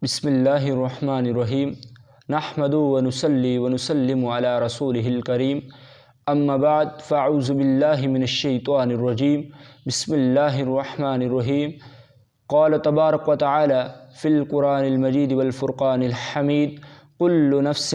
بسم اللہ الرحمن الرحیم نحمد ونصلی ونسلم علی رسولہ الکریم اما بعد فاعوذ باللہ من الشیطان الرجیم بسم اللہ الرحمن الرحیم قال تبارک وتعالی فی القرآن المجید والفرقان الحمید کل نفس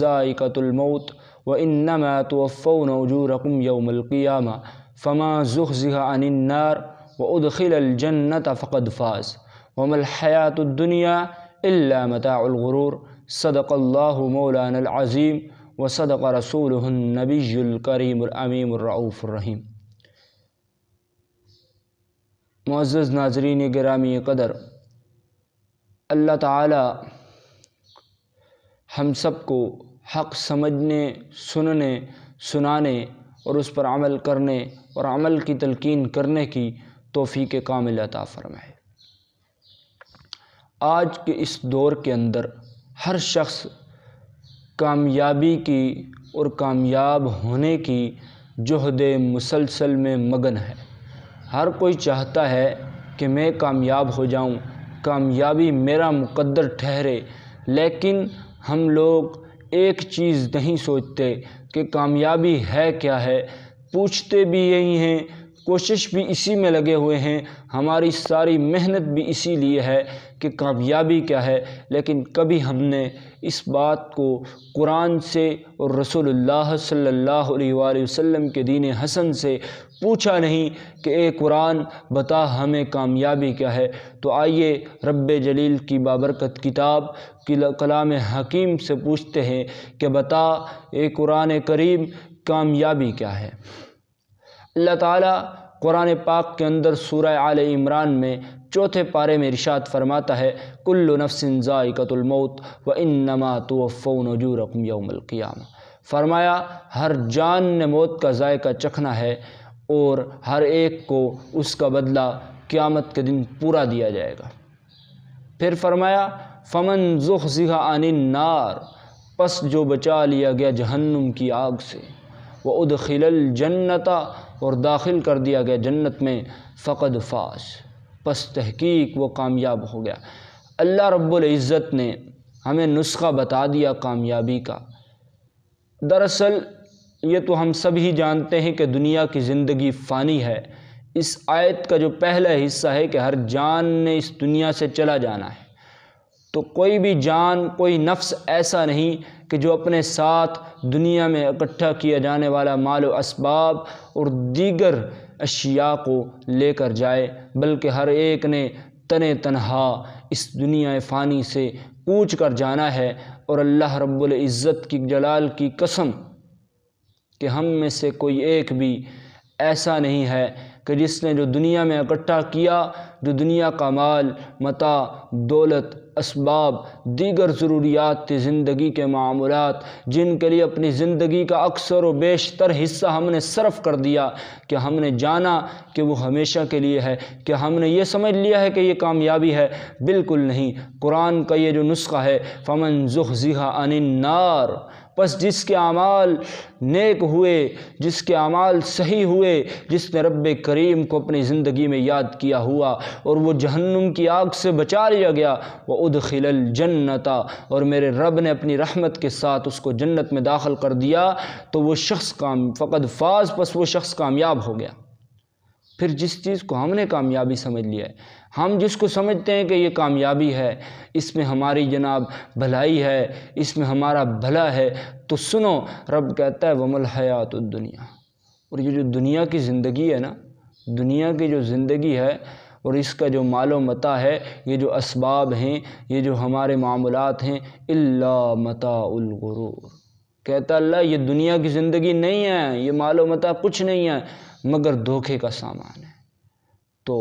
ذائقۃ الموت وانما توفون اجورکم یوم القیامہ فمن زحزح عن النار وادخل الجنۃ فقد فاز وما الحیاۃ الدنیا الا متاع الغرور صدق اللہ مولانا العظیم وصدق رسولہ النبی الکریم الامین الرؤوف الرحیم۔ معزز ناظرین گرامی قدر، اللہ تعالی ہم سب کو حق سمجھنے، سننے، سنانے اور اس پر عمل کرنے اور عمل کی تلقین کرنے کی توفیق کامل عطا فرمائے۔ آج کے اس دور کے اندر ہر شخص کامیابی کی اور کامیاب ہونے کی جہد مسلسل میں مگن ہے۔ ہر کوئی چاہتا ہے کہ میں کامیاب ہو جاؤں، کامیابی میرا مقدر ٹھہرے، لیکن ہم لوگ ایک چیز نہیں سوچتے کہ کامیابی ہے کیا ہے۔ پوچھتے بھی یہی ہیں، کوشش بھی اسی میں لگے ہوئے ہیں، ہماری ساری محنت بھی اسی لیے ہے کہ کامیابی کیا ہے، لیکن کبھی ہم نے اس بات کو قرآن سے اور رسول اللہ صلی اللہ علیہ وآلہ وسلم کے دین حسن سے پوچھا نہیں کہ اے قرآن بتا ہمیں کامیابی کیا ہے۔ تو آئیے رب جلیل کی بابرکت کتاب کلام حکیم سے پوچھتے ہیں کہ بتا اے قرآن کریم کامیابی کیا ہے۔ اللہ تعالیٰ قرآن پاک کے اندر سورہ آل عمران میں چوتھے پارے میں ارشاد فرماتا ہے کل نفس ذائقۃ الموت وانما توفون اجورکم یوم القیامہ۔ فرمایا ہر جان نے موت کا ذائقہ چکھنا ہے اور ہر ایک کو اس کا بدلہ قیامت کے دن پورا دیا جائے گا۔ پھر فرمایا فمن زحزح عن النار، پس جو بچا لیا گیا جہنم کی آگ سے، وادخل الجنۃ، اور داخل کر دیا گیا جنت میں، فقد فاز، پس تحقیق وہ کامیاب ہو گیا۔ اللہ رب العزت نے ہمیں نسخہ بتا دیا کامیابی کا۔ دراصل یہ تو ہم سب ہی جانتے ہیں کہ دنیا کی زندگی فانی ہے۔ اس آیت کا جو پہلا حصہ ہے کہ ہر جان نے اس دنیا سے چلا جانا ہے، تو کوئی بھی جان، کوئی نفس ایسا نہیں کہ جو اپنے ساتھ دنیا میں اکٹھا کیا جانے والا مال و اسباب اور دیگر اشیاء کو لے کر جائے، بلکہ ہر ایک نے تنہا اس دنیا فانی سے کوچ کر جانا ہے۔ اور اللہ رب العزت کی جلال کی قسم کہ ہم میں سے کوئی ایک بھی ایسا نہیں ہے کہ جس نے جو دنیا میں اکٹھا کیا، جو دنیا کا مال، متاع، دولت، اسباب، دیگر ضروریات زندگی کے معاملات، جن کے لیے اپنی زندگی کا اکثر و بیشتر حصہ ہم نے صرف کر دیا، کہ ہم نے جانا کہ وہ ہمیشہ کے لیے ہے، کہ ہم نے یہ سمجھ لیا ہے کہ یہ کامیابی ہے۔ بالکل نہیں۔ قرآن کا یہ جو نسخہ ہے فمن زحزح عن النار، پس جس کے اعمال نیک ہوئے، جس کے اعمال صحیح ہوئے، جس نے رب کریم کو اپنی زندگی میں یاد کیا ہوا اور وہ جہنم کی آگ سے بچا لیا گیا، وادخل الجنۃ، اور میرے رب نے اپنی رحمت کے ساتھ اس کو جنت میں داخل کر دیا، تو وہ شخص فقد فاز، پس وہ شخص کامیاب ہو گیا۔ پھر جس چیز کو ہم نے کامیابی سمجھ لیا ہے، ہم جس کو سمجھتے ہیں کہ یہ کامیابی ہے، اس میں ہماری جناب بھلائی ہے، اس میں ہمارا بھلا ہے، تو سنو رب کہتا ہے وما الحیات الدنیا، اور یہ جو دنیا کی زندگی ہے نا، دنیا کی جو زندگی ہے اور اس کا جو مال و متاع ہے، یہ جو اسباب ہیں، یہ جو ہمارے معاملات ہیں، الا متاع الغرور، کہتا اللہ یہ دنیا کی زندگی نہیں ہے، یہ مال و متاع کچھ نہیں ہے مگر دھوکے کا سامان ہے۔ تو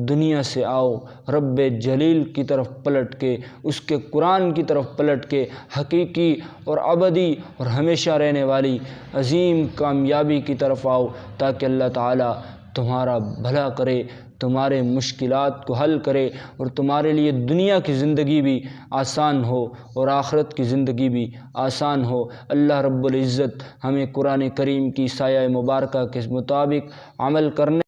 دنیا سے آؤ، رب جلیل کی طرف پلٹ کے، اس کے قرآن کی طرف پلٹ کے، حقیقی اور ابدی اور ہمیشہ رہنے والی عظیم کامیابی کی طرف آؤ، تاکہ اللہ تعالیٰ تمہارا بھلا کرے، تمہارے مشکلات کو حل کرے اور تمہارے لیے دنیا کی زندگی بھی آسان ہو اور آخرت کی زندگی بھی آسان ہو۔ اللہ رب العزت ہمیں قرآن کریم کی سایہ مبارکہ کے مطابق عمل کرنے